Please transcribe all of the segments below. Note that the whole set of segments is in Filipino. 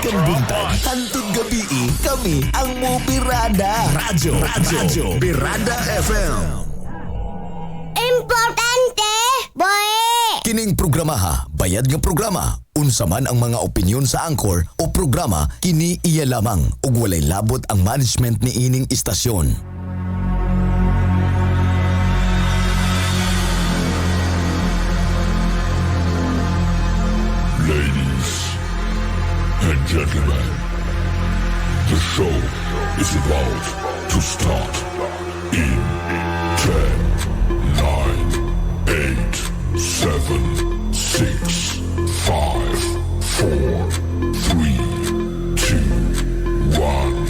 kang buntag, hantod gabi, kami ang Mubirada. Radyo Birada FM. Importante, boy! Kining programa ha, bayad nga programa. Unsa man ang mga opinyon sa angkor o programa, kini iya lamang ug walay labot ang management ni ining istasyon. Ladies and gentlemen, the show is about to start in 10, 9, 8, 7, 6, 5, 4, 3, 2, 1.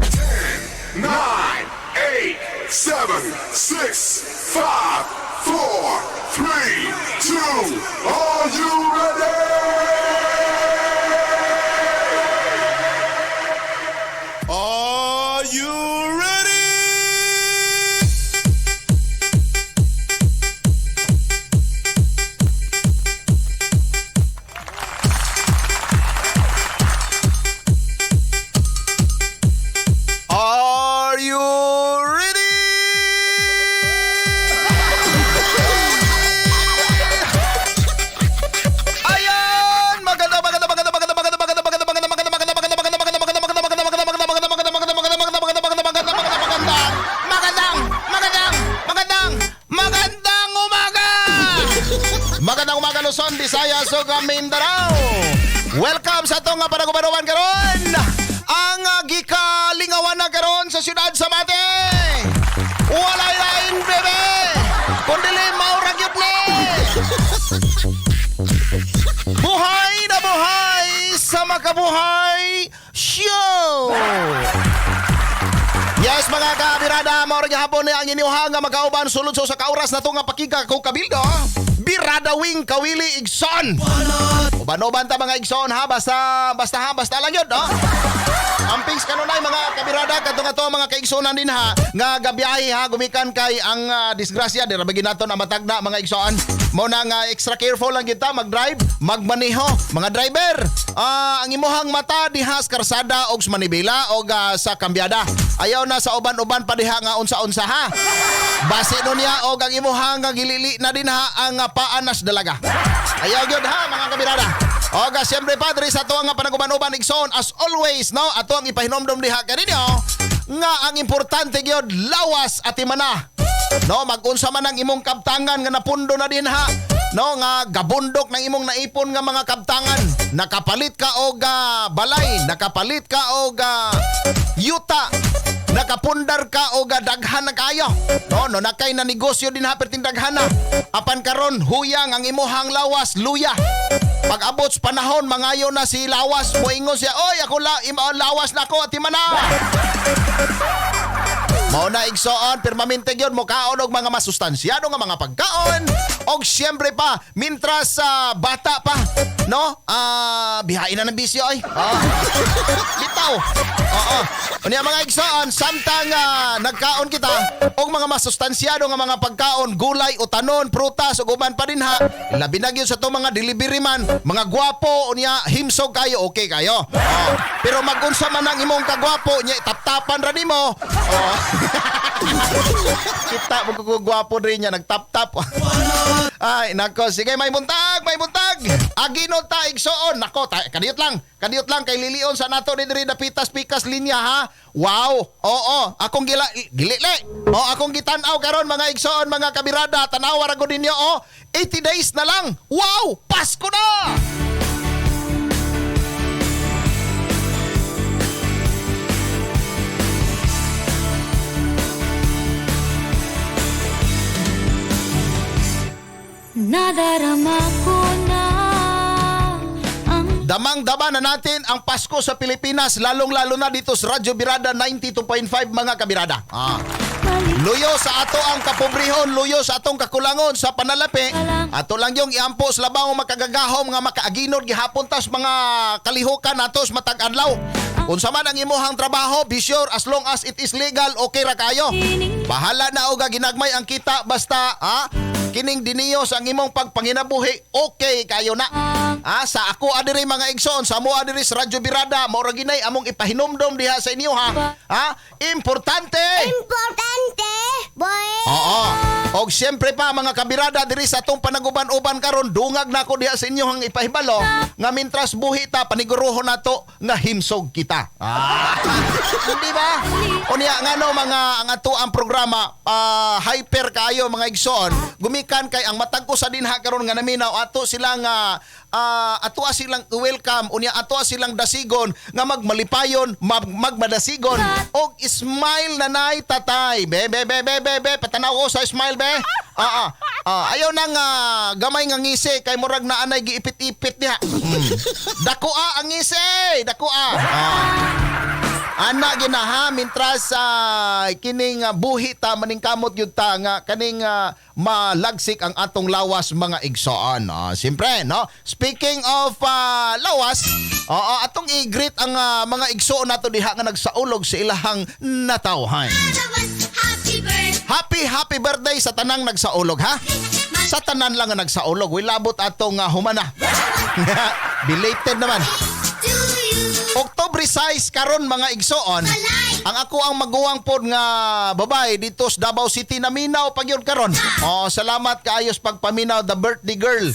10, 9, 8, 7, 6, 5, 4, 3, 2, are you ready? Are you ready? Are you ready? Ayan! Maganda! Magandang umaga! Magandang umaga Luzon, Visayas ug Mindanao. Welcome sa atong panagubaruan karon. Ang gikalingawan na karon sa siyudad sa Mate. Walay lain bebe. Kundili maura gyud ni. Buhay na buhay sa makabuhay show. Yes, mga kabirada, maura gihapon ni ang inyuha nga magkauban sulod sa kauras na to nga pakika ko kabildo. Birada wing kawili igsoon. Uban-uban ta mga igsoon ha, basta lang yun, no? Ampings kanunay mga kabirada, katong mga kaigsoon din ha, nga gabiyahe ha, gumikan kay ang disgrasya, dira bagin naton ang matagna mga igsoon. Mo na nga extra careful lang kita mag-drive, magmaneho, mga driver. Ang imuhang mata diha sa karsada og sa manibela og sa kambyada. Ayaw na sa uban-uban pa diha nga unsa-unsa ha. Base nun niya og ang imuhang nga gilili na din ha ang paanas dalaga. Ayaw gyud ha mga kabirada. Og siyempre padre sa ato nga panaguban-uban igsoon as always no ato ang ipahinomdom diha kaninyo nga ang importante gyud lawas at imana. No, mag-unsa man ang imong kabtangan nga napundo na din ha. No, nga gabundok ng imong naipon nga mga kabtangan. Nakapalit ka og balay, nakapalit ka og yuta. Nakapundar ka o daghan na kayo. No, nakay na negosyo din ha perting daghan na. Apan karon huyang ang imuhang lawas, luya. Pag abot sa panahon mangayo na si lawas, moingon siya, "Oy, ako lawas na ako at imana." Mao na igsoon, permanente gyud mo kaon og mga masustansyado nga mga pagkaon. Og siyempre pa, mintras bata pa, no? Bihain na ng bisyo ay. Bitaw. Oo. Unya mga igsoon, samtang nagkaon kita og mga masustansyado nga mga pagkaon, gulay, utanon, prutas ug uban pa din ha. Labi na gyud sa to mga delivery man, mga gwapo unya himsog kayo, okay kayo. Pero magunsa man ang imong kagwapo, nya tap-tapan ra nimo. Kita mo gwapo rin niya nagtap-tap. Ay nako, sige may buntag. Agino ta igsoon. Nako, kadiyot lang kay lilion sa nato diri dapitas pikas linya ha. Wow. Oo, akong gilili. Akong gitan-aw karon mga igsoon, mga kabirada, tanaw ra gud ninyo 80 days na lang. Wow, Pasko na. Nadarama ko na ang Damang-dama na natin ang Pasko sa Pilipinas, lalong-lalo na dito sa Radyo Birada 92.5 mga kabirada. Luyo sa ato ang kapobrehon, luyo sa atong kakulangon sa panalapi. Ato lang yung iampo sa labang makagagahom nga makaaginod gihapon tas mga kalihukan natos matag adlaw. Unsa man ang imuhang trabaho, be sure as long as it is legal, okay ra kayo. Bahala na og ginagmay ang kita basta kining diniyos ang imong pagpanginabuhi, okay kayo na. Sa ako adiri mga igsoon, sa mo adiri sa Radyo Birada, mao ra ginay among ipahinumdom diha sa inyo ha. Importante. Importante, boy. Oo. Og siyempre pa mga kabirada diri sa atong panaguban-uban karon dungag na ko diha sa inyo hang ipahibalo nga mintras buhi ta paniguruhon nato nga himsog kita. Hindi ba? Unya ngano mga ang ato ang programa hyper kayo mga igsoon gumikan kay ang matag ko sa dinha karon nga naminaw ato silang welcome unya ato silang dasigon nga magmalipayon magmadasigon og smile na nay tatay be patanaw ko sa smile be ayaw nang gamay nga ngisi kay murag na anay giipit-ipit diha dakoa ang ngisi dakoa ana ginaha mintras kining buhi ta maningkamot yun ta nga kaning malagsik ang atong lawas mga igsoon. Siyempre, no? Speaking of lawas, atong i-greet ang mga igsoon nato diha nga nagsaulog sa ilahang natawhan. Happy birthday sa tanang nagsaulog ha. Sa tanan lang nga nagsaulog, wilabot atong humana. Belated naman. October 6 karon mga igsoon, ang ako ang maguwang pod nga babay dito sa Davao City naminaw pagyud karon. Salamat kaayos pagpaminaw the birthday girl.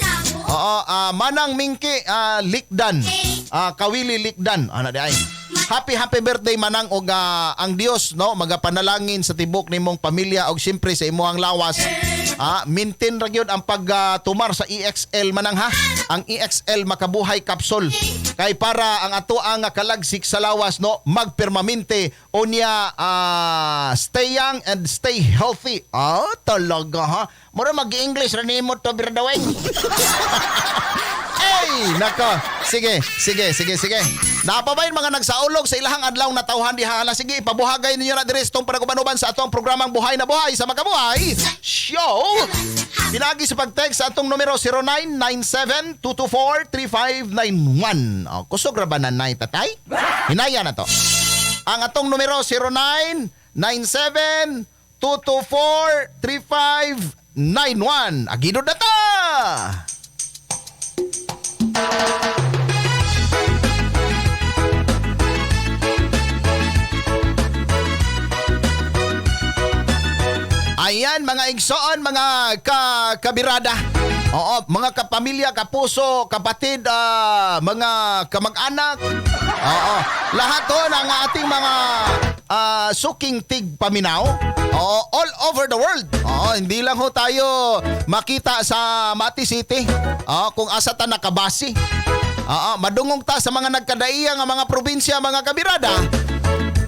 Manang Mingki Likdan. Kawili Likdan. Ana di ay. Happy birthday manang og ang Dios no magapanalangin sa tibok nimong pamilya og siyempre sa imong lawas. Maintain ra gyud ang pagtumar sa EXL manang ha. Ang EXL makabuhay capsule kay para ang ato ang kalagsik sa lawas no magpermanente unya stay young and stay healthy. Talaga ha. Mura mag-English ra nimo to birdaway. Ay, nako. Sige. Napabayin mga nagsaulog sa ilahang adlaw na tawhan diha. Sige, ipabuhagay ninyo na diri sa tong panaguban-uban sa atong programang Buhay na Buhay sa Makabuhay Show. Pinagi sa pag-text sa atong numero 0997-224-3591. Kusog ra ba na nay tatay? Hinaya na to. Ang atong numero 0997-224-3591. Agidod na ta! Ayan mga igsoon, mga kabirada. Mga kapamilya, kapuso, kapatid, mga kamag-anak. Lahat to ng ating mga suking tig paminaw. All over the world. Hindi lang ho tayo makita sa Mati City. Kung asa ta nakabasi. Madungong ta sa mga nagkadaiya nga mga probinsya, mga kabirada.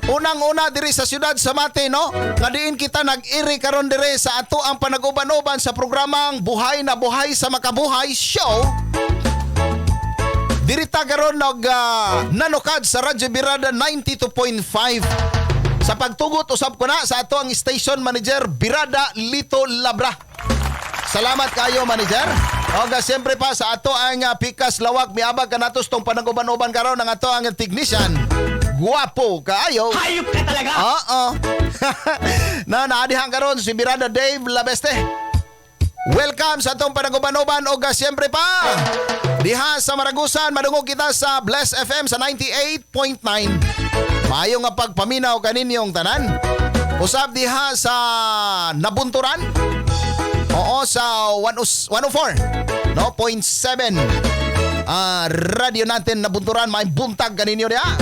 Unang-una diri sa siyudad sa Mati, no? Nga diin kita nag-iri karon diri sa ato ang panaguban-uban sa programang Buhay na Buhay sa Makabuhay Show. Diri ta karon nanukad sa Radyo Birada 92.5. Sa pagtugot usab ko na sa ato ang station manager Birada Lito Labra. Salamat kayo manager. Siyempre pa sa ato ang pikas lawak miabag kanatos tong panaguban-uban karon ang ato ang technician. Guwapo kaayo. Hayop ka talaga. Naadihan karon si Birada Dave Labeste. Welcome sa atong panaguban-uban o siyempre pa diha sa Maragusan madungog kita sa Bless FM sa 98.9. Maayo nga pagpaminaw kaninyong tanan. Usab diha sa Nabunturan. Sa 104 no 0.7 radio natin Nabunturan may buntag kaninyo diha.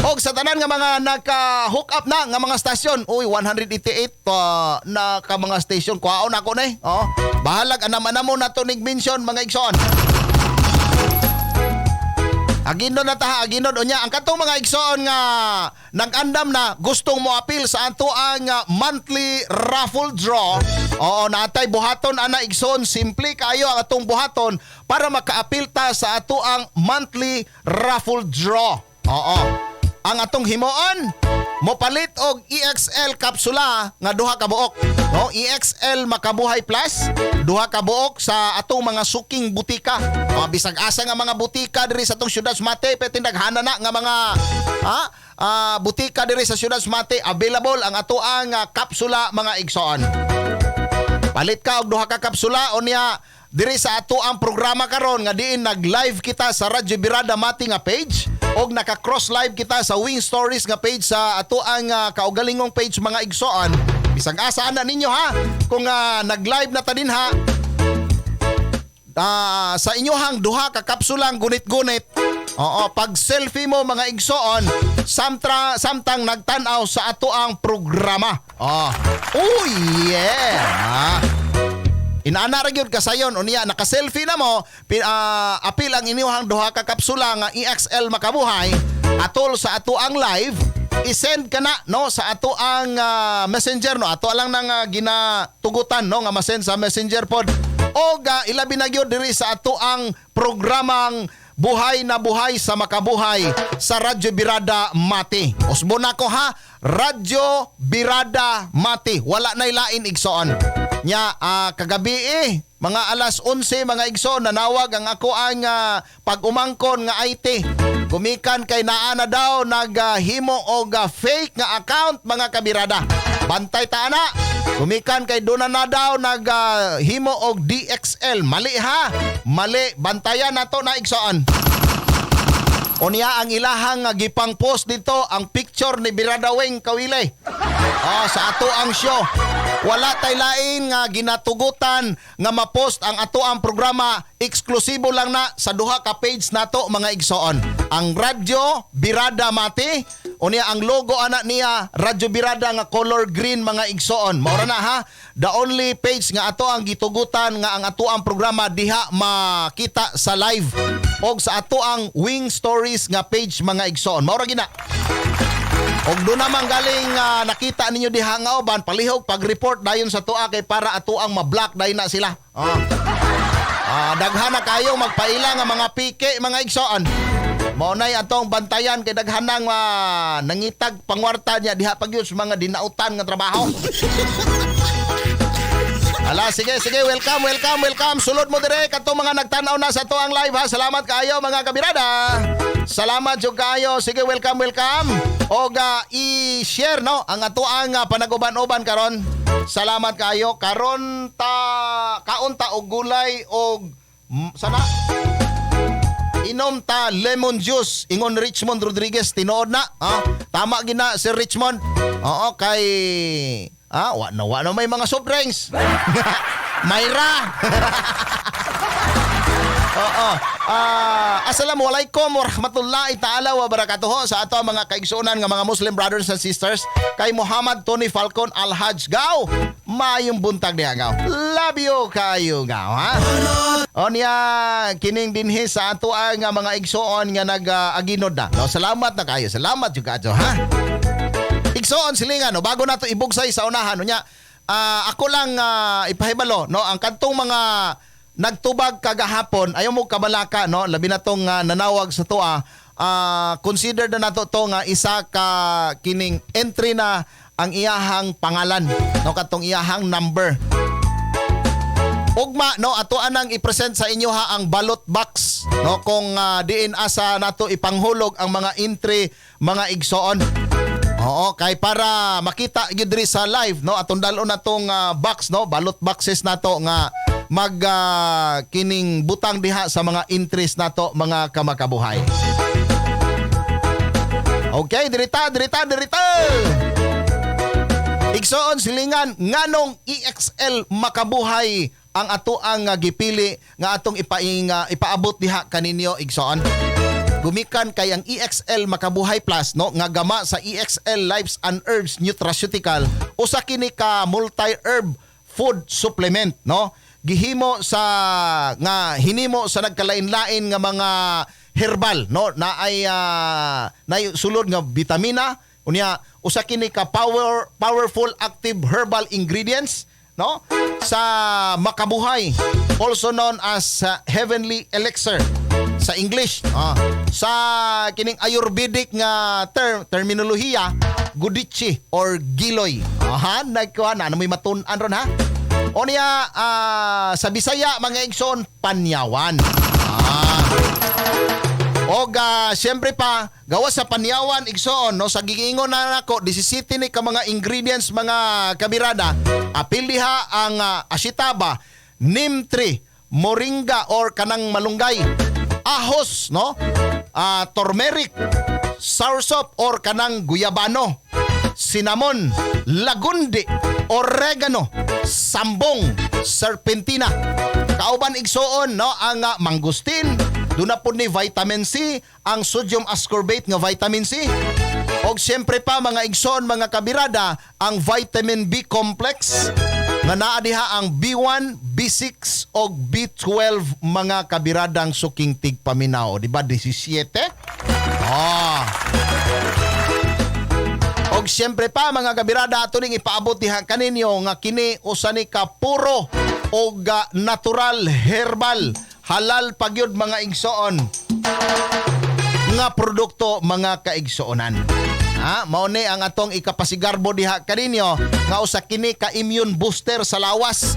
Og sa tanan nga mga naka-hook up na nga mga stasyon, 188 na ka mga station kuhaon ako na bahalag anam-anamo na to nig-mention mga igsoon. Aginod na taha, aginod unya ang katong mga igsoon nga nag-andam na gustong mo appeal sa ato ang monthly raffle draw. Natay buhaton ana igsoon, simple kayo ang atong buhaton para maka-appeal ta sa ato ang monthly raffle draw. Ang atong himoon mopalit og EXL kapsula nga duha ka buok. No, EXL Makabuhay Plus, duha ka buok sa atong mga suking butika. Bisag asa nga mga butika diri sa atong siyudad sa Mati, petindaghanan na nga mga butika diri sa siyudad sa Mati, available ang ato ang kapsula mga igsoon. Palit ka og duha ka kapsula unya diri sa ato ang programa karon nga diin nag-live kita sa Radyo Birada Mati nga page og naka-cross live kita sa Wing Stories nga page sa ato ang kaugalingong page mga igsoon. Bisag asa na ninyo ha kung nag-live na ta din ha. Sa inyohang duha ka kapsulang gunit-gunit. Oo, pag selfie mo mga igsoon, samtang nagtanaw sa ato ang programa. Oh yeah. Inaana ra gyud kasayon unya naka-selfie na mo, apil ang inyohang duha ka kapsula nga EXL makabuhay atol sa ato ang live. I-send ka na no sa ato ang messenger no ato lang nang ginatugutan no nga ma-send sa messenger pod o ilabi na gyud diri sa ato ang programang Buhay na Buhay sa Makabuhay sa Radyo Birada Mati. Usbo na ko ha, Radyo Birada Mati. Wala nay lain igsoon. Nya kagabi mga alas 11 mga igsoon nanawag ang ako ang pag-umangkon nga IT. Gumikan kay naana daw naghimo og fake nga account mga kabirada. Bantay ta ana. Gumikan kay duna na daw naghimo og DXL. Mali ha. Mali. Bantayan nato na igsoon. Unya ang ilahang gipang post dito ang picture ni Birada Wing Kawili. Sa ato ang show. Wala tay lain nga ginatugutan nga ma-post ang ato ang programa, eksklusibo lang na sa duha ka page nato mga igsoon. Ang Radyo Birada Mati, unya ang logo ana niya Radyo Birada nga color green mga igsoon. Maura na ha, the only page nga ato ang gitugutan nga ang ato ang programa diha makita sa live og sa ato ang Wing Stories nga page mga igsoon. Maura gina. Og doon naman galing nakita ninyo diha nga uban palihog pag-report dayon sa tua kay para ato ang ma-block dayon na sila. Daghan na kayo magpaila nga mga pike mga igsoon. Mao nay atong bantayan kay daghan nang nangitag pangwarta niya diha pagyud sa mga dinautan nga trabaho. Ala, sige, welcome. Sulod mo dire katong mga nagtanaw na sa to ang live ha. Salamat kayo mga kabirada. Salamat jud kayo. Sige, welcome. Og i-share no ang ato ang panaguban-uban karon. Salamat kayo. Karon kaunta og gulay og sana inom ta lemon juice ingon Richmond Rodriguez tinuod na. Tama gina si Richmond. Oo kay wala may mga soft drinks. Mayra. Assalamualaikum warahmatullahi ta'ala wa barakatuh sa ato mga kaigsunan nga mga Muslim brothers and sisters. Kay Muhammad Tony Falcon Al-Hajj Gaw. Mayong buntag diha gaw. Love you kayo gaw ha. Onya kining dinhi sa ato ang mga igsuon nga nag-aginod na. No, salamat na kayo. Salamat juga ato ha. Igsoon silingan no bago nato ibugsay sa unahan nya ako lang ipahibalo no ang kantong mga nagtubag kagahapon ayaw mo kabalaka no labi na tong nanawag sa toa consider na nato to nga isa ka kining entry na ang iyahang pangalan no katong iyahang number. Ugma no ato anang i-present sa inyo ha ang ballot box no kung diin asa nato ipanghulog ang mga entry mga igsoon. Oo, kay para makita gyud diri sa live no atong dalon natong box no ballot boxes nato nga mag kining butang diha sa mga entries nato mga kamakabuhay. Okay, dirita. Igsoon silingan nganong EXL makabuhay ang ato ang gipili nga atong ipaabot diha kaninyo igsoon. Gumikan kay ang EXL Makabuhay Plus no nga gama sa EXL Lives and Herbs Nutraceutical usa kini ka multi-herb food supplement no gihimo sa nga hinimo sa nagkalain-lain nga mga herbal no na ay sulod nga vitamina unya usa kini ka powerful active herbal ingredients no sa makabuhay also known as heavenly elixir sa English. Sa kining Ayurvedic nga terminolohiya, gudichi or giloy. Nagkuha na may matun-an ron ha. O niya sa Bisaya mga igsoon panyawan. O siyempre pa, gawa sa panyawan, igsoon, no, sa gigingon na nako, 17 ni ka mga ingredients, mga kabirada, apil diha ang asitaba, neem tree, moringa or kanang malunggay, ahos, no, turmeric, soursop or kanang guyabano, cinnamon, lagundi, oregano, sambong, serpentina. Kauban igsoon, no, ang mangustin, doon na po ni vitamin C, ang sodium ascorbate nga vitamin C. O siyempre pa mga igsoon, mga kabirada, ang vitamin B complex nga naa diha ang B1, B6 o B12 mga kabiradang suking tigpaminaw. Diba 17? Og siyempre pa mga kabirada, ato ning ipaabot diha kaninyo nga kini usa ni ka puro og natural herbal halal pagyud mga igsoon nga produkto mga kaigsoonan. Mao ni ang atong ikapasigarbo diha kaninyo nga usa kini ka immune booster sa lawas.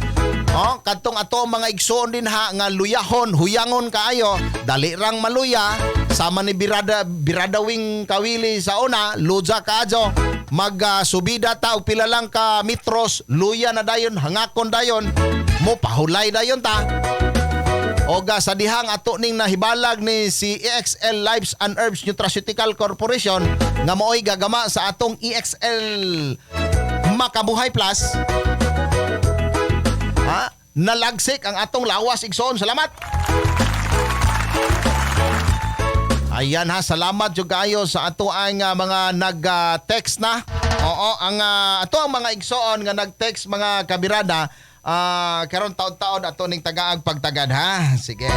Kadtong ato mga igsoon din ha nga luyahon, huyangon kaayo, dali rang maluya sama ni biradawing kawili sa una, luja kaadyo, subida ta og pila lang ka metros, luya na dayon, hangakon dayon, mo pahulay dayon ta. Oga sa dihang ato ning nahibalag ni si EXL Lives and Herbs Nutraceutical Corporation nga maoy gagama sa atong EXL Makabuhay Plus. Nalagsik ang atong lawas igsoon. Salamat. Ayan salamat jud kaayo sa ato ang mga nag-text na. Oo, ang ato ang mga igsoon nga nag-text mga kabirada. Karon taon-taon ato ning tagaag pagtagad ha. Sige.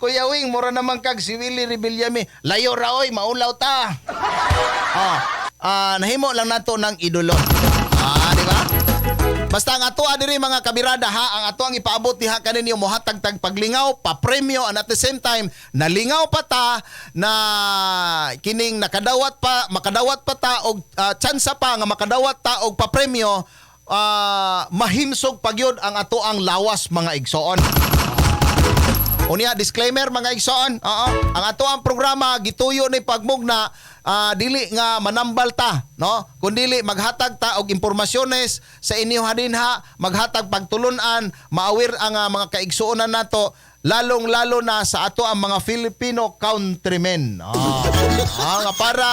Kuya Wing, mura naman kag si Willie Rebillame. Layo ra oy, maulaw ta. Nahimo lang nato ng idolo. Di ba? Basta ang ato diri mga kabirada ha, ang ato ang ipaabot diha kaninyo mohatag tag paglingaw, pa-premyo, and at the same time nalingaw pa ta na kining makadawat pa ta og tsansa pa nga makadawat ta og pa-premyo, mahimsog pagyud ang ato ang lawas mga igsoon. Unya disclaimer mga igsoon, ang ato ang programa gituyo ni pagmugna dili nga manambal ta, no? Kundili maghatag ta og impormasyones sa inyo hadinha, maghatag pagtulunan, maawir ang mga kaigsuonan nato, lalong-lalo na sa ato ang mga Filipino countrymen. Nga para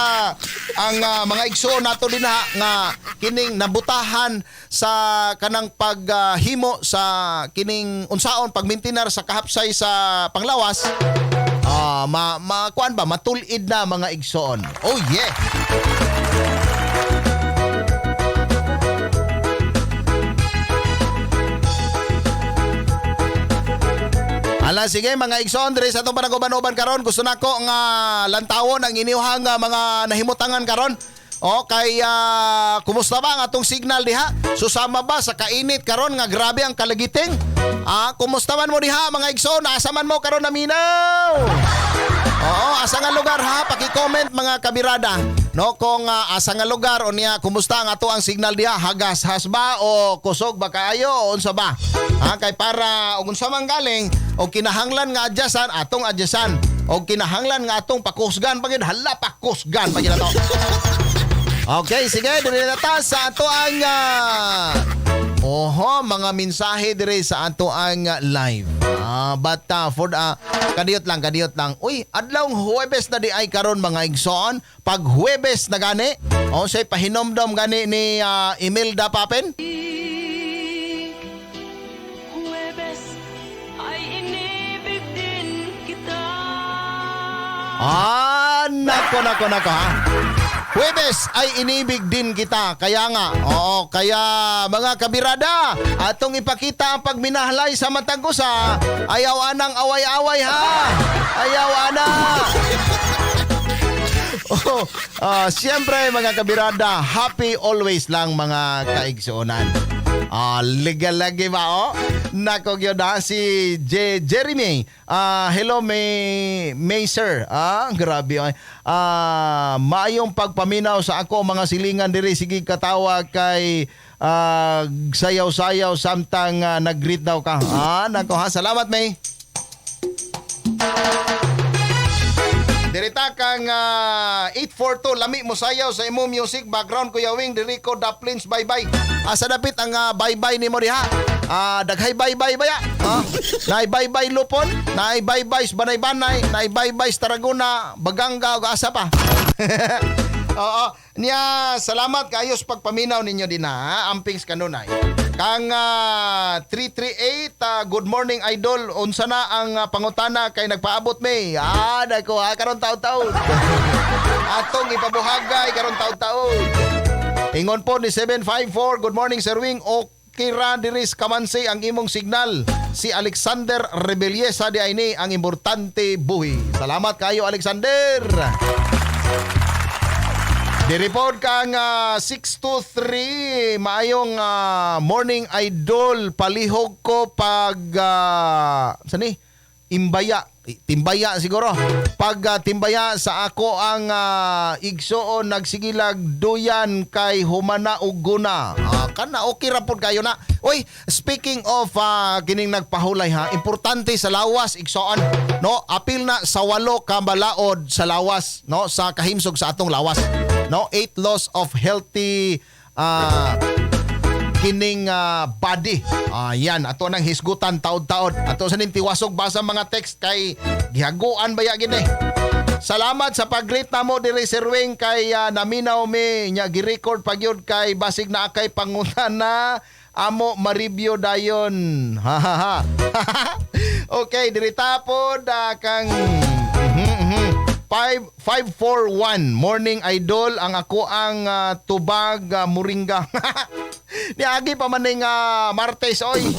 ang mga igsuon nato dinha nga kining nabutahan sa kanang paghimo sa kining unsaon pagmintinar sa kahapsay sa panglawas, kuan ba matulid na mga igsoon. Oh yeah. Ala sige mga igsoon diri sa atong panaguban-uban karon, gusto nako nga lantawon ang iniuhang mga nahimutangan karon. Kay kumusta ba ang atong signal diha? Susama ba sa kainit karon nga grabe ang kalagiting? Kumusta man mo diha mga igsoon? Asa man mo karon naminaw? Asa nga lugar ha? Paki-comment mga kabirada. No, kung asa nga lugar o niya kumusta ang ato ang signal diha? Hagas ba o kusog ba kaayo o unsa ba? Kay para og unsa man galing o kinahanglan nga adyasan atong adyasan o kinahanglan nga atong pakusgan pagid hala pakusgan pagid ato. Okay, sige, dili na ta sa ato ang mga mensahe dire sa ato ang live. But for kadiyot lang. Uy, adlawng Huwebes na di ay karon mga igsoon. Pag Huwebes na gani, say pahinomdom gani ni Imelda Papen. Huwebes ay inibig din kita. Nako ha. Huwebes ay inibig din kita. Kaya nga, kaya mga kabirada, atong ipakita ang pagminahlay sa matag usa. Ayaw anang away-away ha. Ayaw ana. Siyempre mga kabirada, happy always lang mga kaigsuonan. Legal lagi ba oh? Nako gyud na si Jeremy. Hello May sir. Grabe ay. Maayong pagpaminaw sa ako mga silingan diri sige katawa kay sayaw-sayaw samtang nag-greet daw ka. Nako ha. Salamat May. Dirita kang 842 lami mo sayaw sa imo music background Kuya Wing diri ko Daplins bye-bye. Sa dapit ang bye-bye nimo diha. Daghay bye-bye baya. Naay bye-bye Lupon, naay bye-bye Banay-Banay, naay bye-bye Tarragona, Baganga ug asa pa. Oo, niya salamat kayos pagpaminaw ninyo din ha. Ampings kanunay. Kang 338 good morning idol. Unsa na ang pangutana kay nagpaabot May? Dako karon taud-taud. Atong ipabuhagay karon taud-taud. Ingon po ni 754 good morning Sir Wing. Okay ra diris kamansi ang imong signal. Si Alexander Rebeliesa di ayni ang importante buhi. Salamat kayo Alexander. Di-report kang 623 maayong morning idol palihog ko pag sani timbaya siguro pag timbaya sa ako ang igsoon nagsigilag duyan kay humana ug guna. Kana okay ra pud kayo na. Oy, speaking of kining nagpahulay ha, importante sa lawas igsoon, no? Apil na sa 8 ka balaod sa lawas, no? Sa kahimsog sa atong lawas, no? 8 laws of healthy kining body. Yan ato nang hisgutan taud-taud. Ato sa ning tiwasog basa mga text kay gihaguan baya gid eh. Salamat sa pag-greet namo diri Sir Wing kay naminaw mi nya gi-record pagyud kay basig na kay pangutana amo ma-review dayon. Okay, diri tapod kang 541 morning idol ang ako ang tubag Moringa. Niagi pa man ning Martes oy.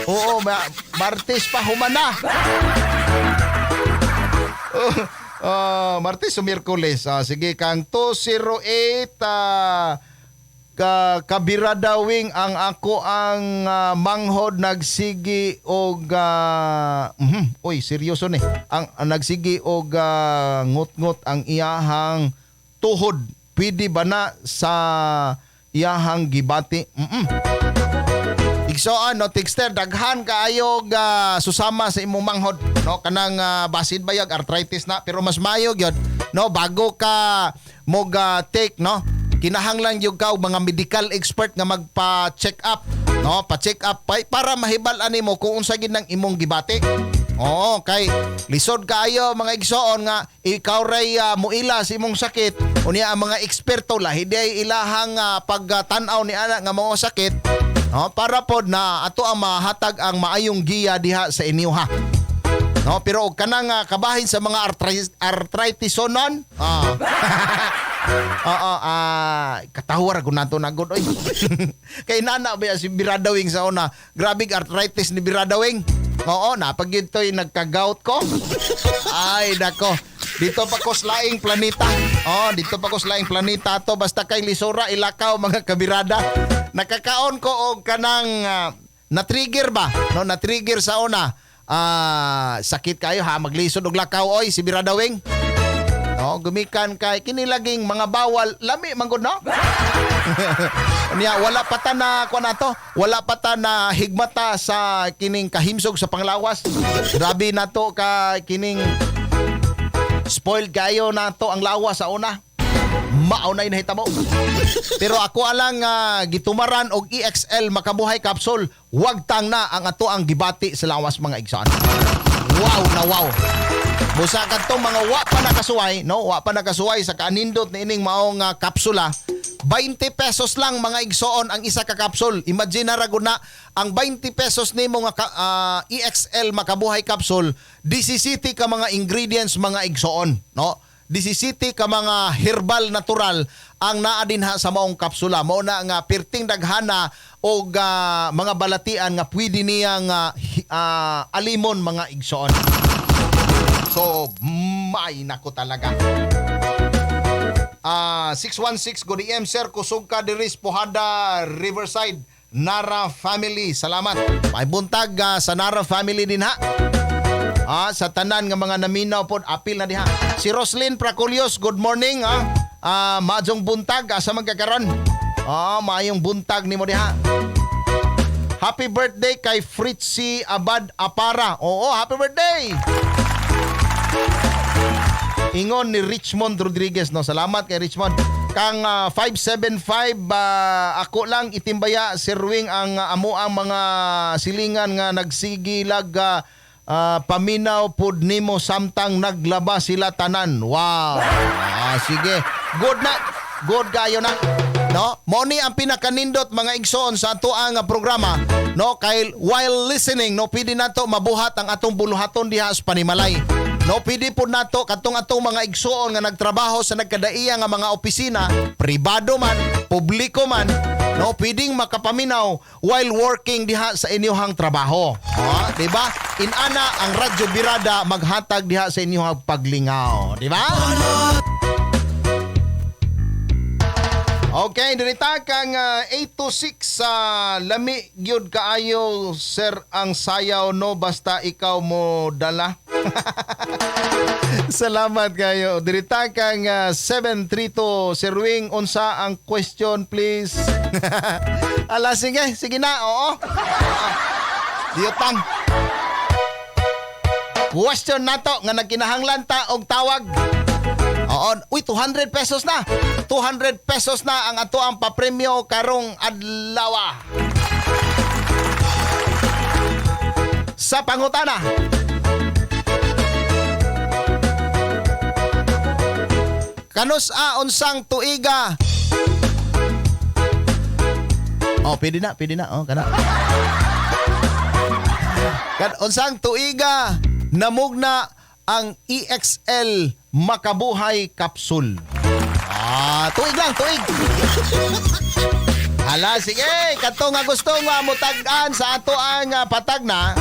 Oo, Martes pa humana. Martes o Miyerkules. Sige kang 208 kabirada wing ang ako ang manghod nagsigi og oy seryoso ni ang nagsigi og ngut-ngut ang iyahang tuhod pwede ba na sa iyahang gibati. Igsoon no texter daghan kaayo susama sa imong manghod no kanang basid bayag arthritis na pero mas mayo gyud no bago ka mo take no kinahanglan yung mga medical expert nga magpa-check up, no? Pa-check up para mahibal-an nimo kung unsa gid nang imong gibati. Oo, kay lisod kaayo mga igsoon nga ikaw ray muila sa imong sakit unya ang mga eksperto lahi day ilahang pagtan-aw ni ana nga mga sakit, no? Para pod na ato ang mahatag ang maayong giya diha sa inyo ha. No, pero og kanang kabahin sa mga arthritisonon. Katahwar ko nato nagod oy. Kay nana ba si Biradawing sa una, grabe arthritis ni Biradawing. Oo, napagyud toy nagka-gout ko. Ay nako, dito pa ko slaing planeta. Dito pa ko slaing planeta to basta kay lisura ilakaw mga kabirada. Nakakaon ko og kanang na-trigger ba? No, na-trigger sa una. Sakit kayo ha maglisod og lakaw oy si Biradawing. No, gumikan kay kinilaging mga bawal lami manggod no. Niya wala pa ta na kuan ato, wala pa ta na higmata sa kining kahimsog sa panglawas. Grabe nato ka kining spoiled kayo nato ang lawas sa una. Maunay na hitabo. Pero ako alang gitumaran og EXL makabuhay capsule, wag tang na ang ato ang gibati sa lawas mga igsoon. Wow na wow. Busa kadtong mga wa pa nakasuway, no? Wa pa nakasuway sa kanindot ni ining maong kapsula. 20 pesos lang mga igsoon ang isa ka kapsul. Imagine na ragod na ang 20 pesos nimo nga EXL makabuhay capsule, 17 ka mga ingredients mga igsoon, no? 17 ka mga herbal natural ang naa dinha sa maong kapsula. Mao na nga perting daghana og mga balatian nga pwede niyang alimon mga igsoon. So, may nako talaga. 616 good AM sir kusog ka diri sa Pohada Riverside Nara family. Salamat. May buntag sa Nara family din ha. Sa tanan nga mga naminaw pod apil na diha. Si Roslyn Praculios, good morning ha. Maadjong buntag sa magkakaron. Maayong buntag nimo diha. Happy birthday kay Fritzy Abad Apara. Oo, happy birthday. Ingon ni Richmond Rodriguez, no. Salamat kay Richmond. Kang 575 ako lang itimbaya Sir Wing ang amo ang mga silingan nga nagsigilag paminaw pud nimo samtang naglaba sila tanan. Wow. Sige. Good na. Good kayo na. No? Mo ni ang pinakanindot mga igsoon sa ato ang programa, no? Kay while listening, no, pwede nato mabuhat ang atong buluhaton diha sa panimalay. No, pwede po nato katong atong mga igsoon nga nagtrabaho sa nagkadaiya nga mga opisina, pribado man, publiko man, no, pwedeng makapaminaw while working diha sa inyong trabaho. Di ba? Inana ang Radyo Birada maghatag diha sa inyong paglingaw, di ba? Okay, dirita kang 826 lami gyud kaayo sir ang sayaw no basta ikaw mo dala. Salamat kayo. Dirita kang 732 Sir Wing unsa ang question please. Ala sige na, oo. Diyotang. Question nato nga nagkinahanglan ta og tawag. Oo, uy 200 pesos na. 200 pesos na ang ato ang papremyo karong adlaw. Sa pangutana. Kanus unsang tuiga. Pwede na. Kana. Unsang tuiga namugna ang EXL Makabuhay Capsule. Tuig lang. Hala, sige. Kato nga gusto nga mutag-an sa ato ang patag na.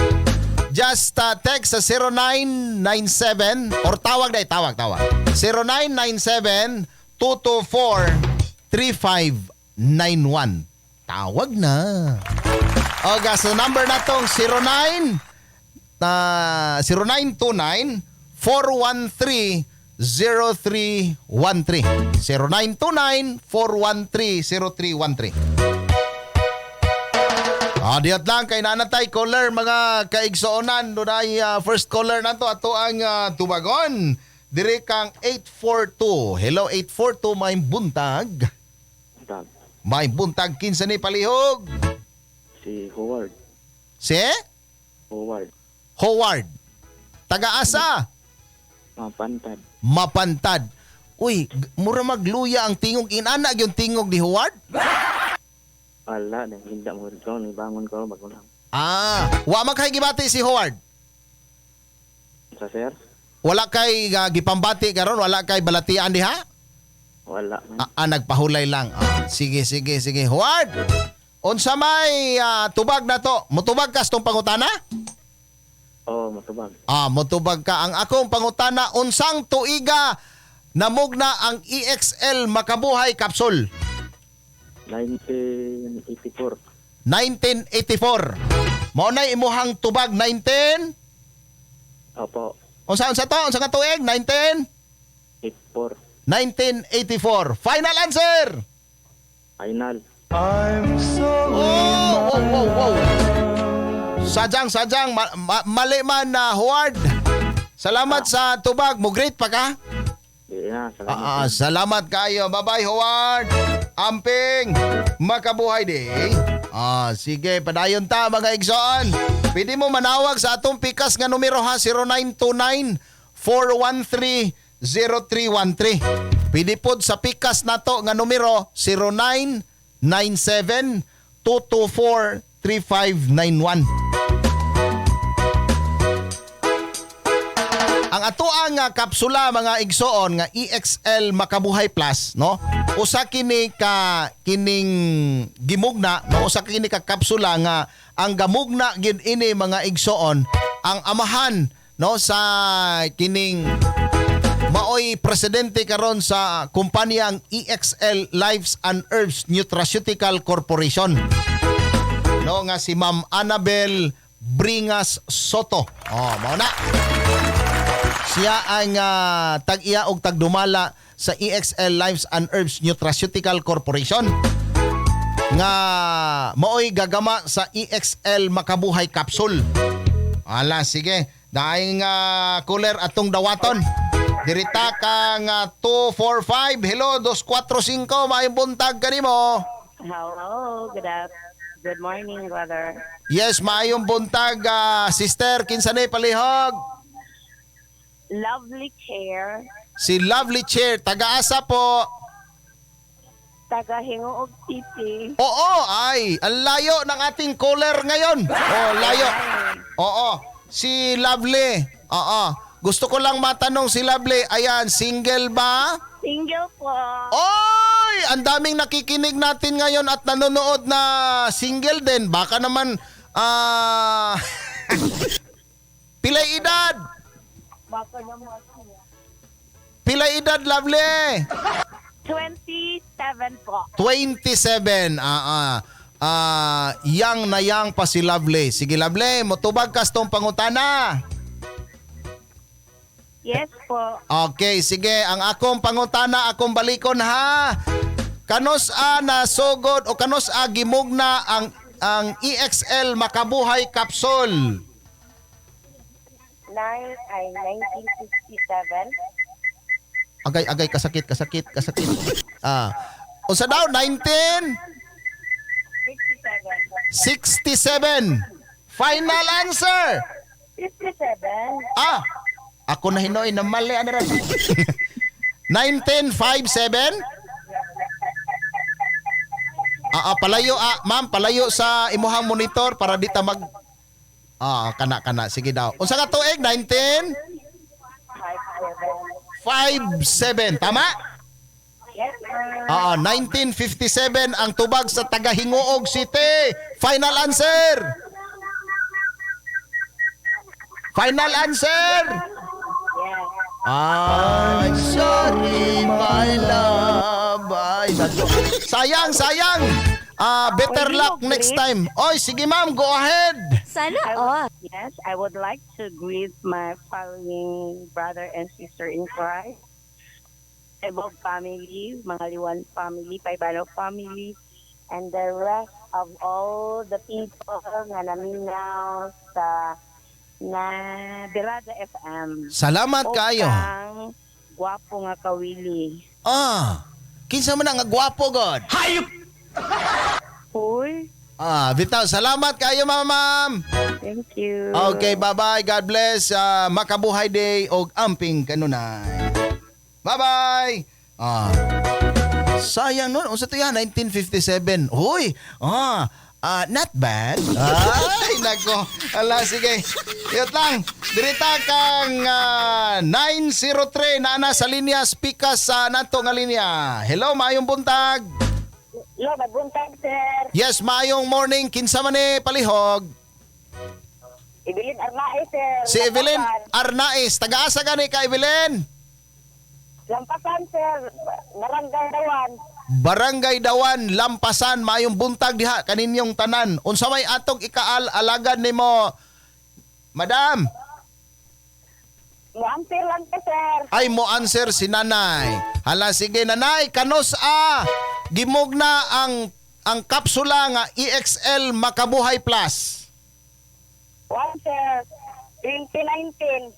Just text sa 0997 or tawag. 0997-224-3591. Tawag na. Sa number na tong 0929-413-0313. 0929-413-0313. Diat lang kay nanatay caller mga kaigsoonan. Dunay first caller nato ato ang tubagon. Dire kang 842. Hello 842, may buntag. May buntag kinsa ni palihog? Si Howard. Si? Howard. Taga-asa? Mapantad. Uy, mura magluya ang tingog. Inana yung tingog ni Howard? Wala, hindi mo rin ko. Bangon ko, bago lang. Wa makay gibati si Howard? Sa sir? Wala kay gipambati karon, wala kay balatian diha? Wala. Nagpahulay lang. Sige. Howard, unsa may tubag na to? Mutubag ka sa tong pangutana? Oo, matubag. Mutubag ka. Ang akong pangutana, unsang tuiga namugna ang EXL Makabuhay Capsule? 1984. 1984. Mao na imuhang tubag 19? Opo. Unsa to? Unsa ka tuig? 84. 1984. Final answer. Final. Wow. Sadyang mali man na Howard. Salamat sa tubag mo. Great pa ka? Salamat. Salamat kayo. Bye-bye Howard. Amping. Makabuhay di. Sige, padayon ta mga igsoon. Pwede mo manawag sa atong pikas nga numero ha, 0929-413-0313. Pwede po sa pikas nato nga numero 0997-224-3591. Ang ato ang kapsula mga igsoon nga EXL Makabuhay Plus, no? Usa kini ka kining gimugna, no? Usa kini ka kapsula nga ang gamugna gyud ini mga igsoon ang amahan, no, sa kining maoy presidente karon sa kumpanyang EXL Lives and Herbs Nutraceutical Corporation. No nga si Ma'am Annabel Bringas Soto. Oh, mao na. Siya ang tag-iya og tagdumala sa EXL Lives and Herbs Nutraceutical Corporation nga maoy gagama sa EXL Makabuhay Capsule. Ala, sige. Daing cooler atong dawaton. Dirita kang 245. Hello, 245. Maayong buntag kanimo. Hello, good morning, brother. Yes, maayong buntag, sister. Kinsa ni palihog? Lovely Chair, Si Lovely Chair. Taga-asa po. taga Hingoog City. Oo, ay. Ang layo ng ating caller ngayon. Oh, layo. Oo. Si Lovely. Oo. Gusto ko lang matanong si Lovely. Ayan, single ba? Single po. Oy! Ang daming nakikinig natin ngayon at nanonood na single din. Baka naman, pilay edad? Baka naman. Pilay edad, Lovely? 27 po. 27. Yang na yang pa si Lovely. Sige, Lovely, motubag kas tong pangutana. Yes po. Okay, sige. Ang akong pangutana, akong balikon ha. Kanos na sugod o kanos gimugna ang EXL Makabuhay Capsule? 1967. Agay, kasakit. Unsa daw? 1967. Final answer. 57. Ako na hinoy na mali. 1957? Palayo, ma'am, palayo sa imuhang monitor para di ta mag... kana. Sige daw. Unsa ka tuig? 1957. Tama? Yes, sir. 1957 ang tubag sa taga Hingoog City. Final answer. Final answer. Yes. Ay, sorry, my love. Ay, sayang. Better luck next time. Oy, sige ma'am, go ahead. Yes, I would like to greet my following brother and sister in Christ. Ebog family, mga Liwan family, Paibano family, and the rest of all the people nga naminaw sa na Birada FM. Salamat kayo. Ang gwapo nga kawili. Kinsa man nga gwapo god. Uy, Bitaw, salamat kayo ma'am. thank you. Okay, bye-bye. God bless. Makabuhay day og amping kanunay. Bye-bye. Sayang nun. Unsa to yan? 1957. Hoy. Not bad. Ay, nako. Ala, sige. Yot lang. Dirita kang 903 na sa linya. Speakas sa nato nga linya. Hello, maayong buntag. Hello, magbuntag, sir. Yes, maayong morning. Kinsa man ni palihog? Evelyn Arnaez, sir. Si Evelyn Arnaez. Taga-asa gani ka, Evelyn? Lampasan, sir. Barangay Dawan. Barangay Dawan, Lampasan, maayong buntag diha kaninyong tanan. Unsa may atong ikaal-alagad nimo, Madam? Muampir lang ka, sir. Ay mo answer si Nanay. Hala, sige Nanay, kanos gimugna ang kapsula nga EXL Makabuhay Plus? One, sir. 2019.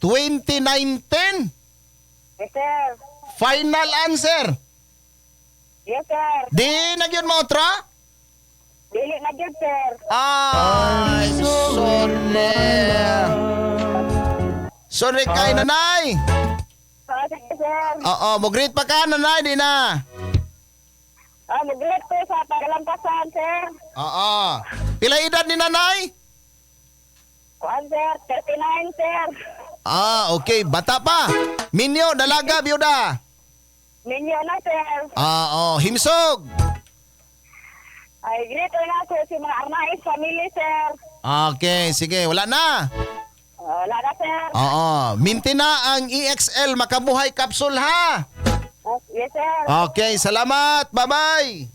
2019? Yes, sir. Final answer. Yes, sir. Di na gyud mo tra? Dili na gyud, sir. Ay, sorry kay Nanay. Sige, sir. Oo, mo greet pa ka Nanay, di na. Mag-greet ko sa Tagalampasan, sir. Oo. Pila edad ni Nanay? One, sir. 39, sir. Okay. Bata pa. Minyo, dalaga, byuda. Minyo na, sir. Himsog. Ay, greet ko na, sir, si mga Arnaez family, sir. Okay, sige. Wala na. Wala na, sir. Oo. Minti na ang EXL Makabuhay Capsule ha. Yes, sir. Okay, salamat. Bye-bye.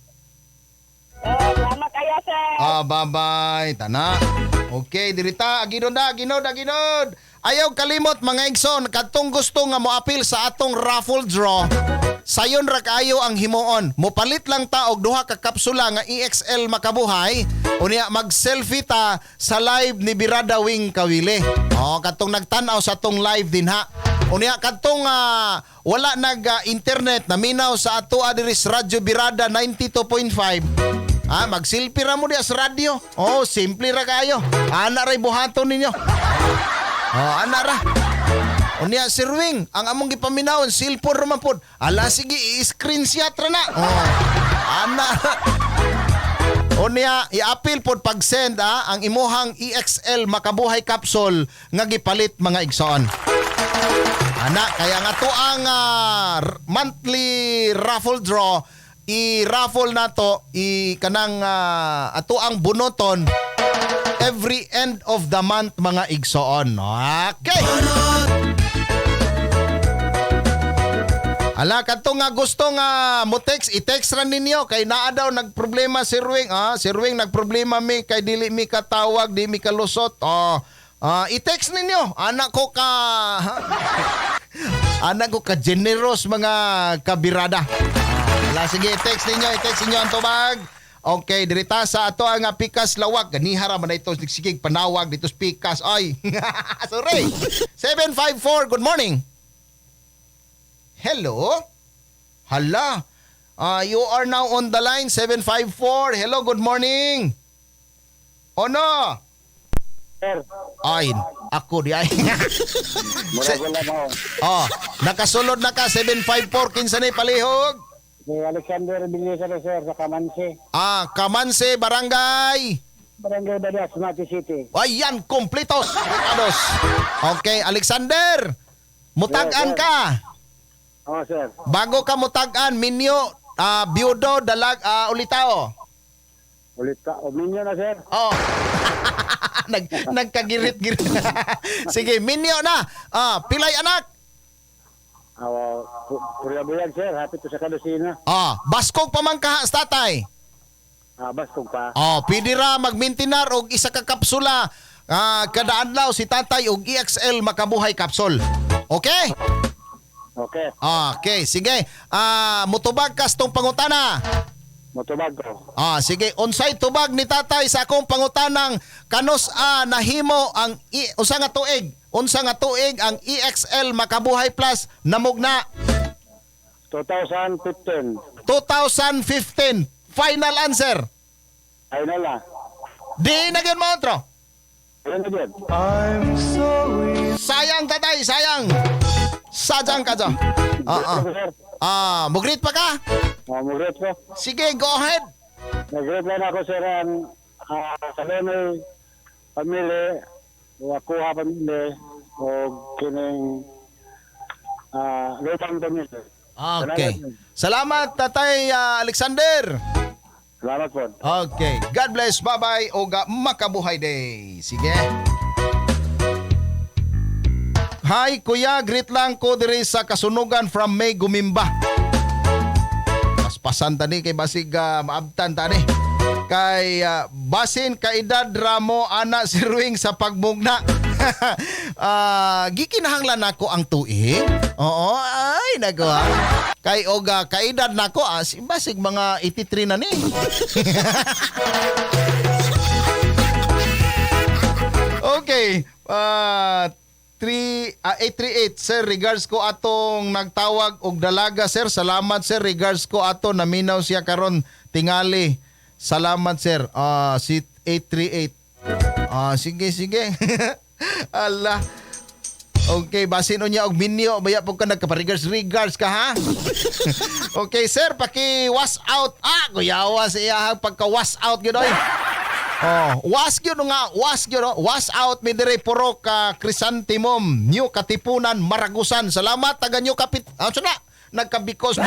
Salamat kayo, sir. Bye-bye. Tana. Okay, dirita. Aginod. Ayaw kalimot mga igsoon. Katong gusto nga moapil sa atong raffle draw. Sayon ra kaayo ang himuon. Mopalit lang ta og duha ka kapsula nga EXL Makabuhay. Unya mag-selfie ta sa live ni Birada Wing Kawili. Katong nagtan-aw sa atong live din ha. Unya katong wala nag-internet naminaw sa ato adres Radyo Birada 92.5. Mag-selfie ra mo diya sa radyo. Simple ra kayo. Ana ray buhaton ninyo. Ana ra. Unya Sir Wing, ang among gipaminawon cellphone ra man pod. Ala sige, i-screenshot ra na. Ana. Unya i-appeal pod pag-send ang imuhang EXL Makabuhay Capsule nga gipalit mga igsoon. Ana, kaya nga to ang monthly raffle draw, i-raffle na to, kanang ato ang bunoton every end of the month mga igsoon. Okay. Ala, kato nga gusto nga mo-text, i-text ra ninyo kay naa daw nagproblema Sir Wing. Sir Wing nagproblema mi kay dili mi katawag, di mi kalusot. I-text ninyo. Anak ko ka generous mga kabirada. Ala, sige, i-text ninyo ang tubag. Okay, dirita sa ato ang Pikas Lawag. Ganihara man na ito, sigig panawag dito sa Pikas. Ay, sorry. 754, good morning. Hello? Hala. You are now on the line, 754. Hello, good morning. Ono? Sir, Ay, ako di ay. wala mo. Nakasulod na ka, 754. Kinsa ni palihog? Si Alexander Bilisa na sir, sa Kamansi. Kamanse, Barangay. Barangay Balias, Mati City. Ayan, kompletos. Ricados. Okay, Alexander. Mutagan Yes, sir. ka. Oo, sir. Bago ka mutagan, Minyo, Biudo, Dalag, Ulitao. Ulit ka. O, minyo na, sir. Nagkagirit-girit. Sige, Minyo na. Pilay anak. Purya-buyag, sir. Happy to sa Kalusina. Baskog pa man ka sa tatay. Baskog pa. Pwede ra magmintinar og isa ka kapsula. Kada adlaw si tatay og EXL Makabuhay Capsule. Okay? Okay. Okay, sige. Mutubag kas tong pangutana. Motubag ko. Sige, unsay tubag ni tatay sa akong pangutanang kanos nahimo ang unsa nga tuig ang EXL Makabuhay Plus namugna 2015. 2015. Final answer. Ay na lang. Di na gyud mo outro. Ayun na din. Sayang tatay, sayang. Sajang ka dyan. Sir. Mugrit pa ka? Mugret ko. Sige, go ahead. Nag-grade lang ako, sir, ang Kalemay family, Wakuha family, o kining Lutang family. Okay. Salamat, tatay Alexander. Salamat po. Okay. God bless. Bye-bye. O makabuhay day. Sige. Hi, kuya. Greet lang ko diri sa Kasunugan from May Gumimba. Paspasan tani kay basig maabtan tani. Kay basin kaedad ramo ana si Ruing sa pagmugna. Gikinahanglan nako ang tuig. Oo, ay nagawa. Kay oga kaedad nako basig mga 83 na ni. Okay. 838 sir, regards ko atong nagtawag og dalaga sir. Salamat sir, regards ko ato naminaw siya karon tingali. Salamat sir. Si 838. Sige. Allah. Okay, basin niya og minyo baya pug ka nagka-regards ka ha. Okay sir, paki-wash out. Kuyawa siya pagka-wash out gyud oy. Wash out mi dire puro ka Crisantemum, New Katipunan, Maragusan. Salamat taga New Kapit. Nagkabikos.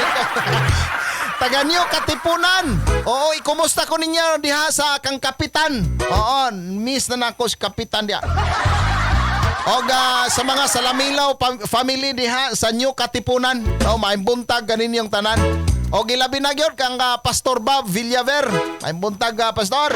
Taga New Katipunan. Oo, ikumusta ko ninyo diha sa kang kapitan. Oo, miss na nako si kapitan dia. Og sa mga Salamilaw family diha sa New Katipunan, may buntag kanin yung tanan. Og ilabi na gyud kang Pastor Bob Villaver. May buntag pastor.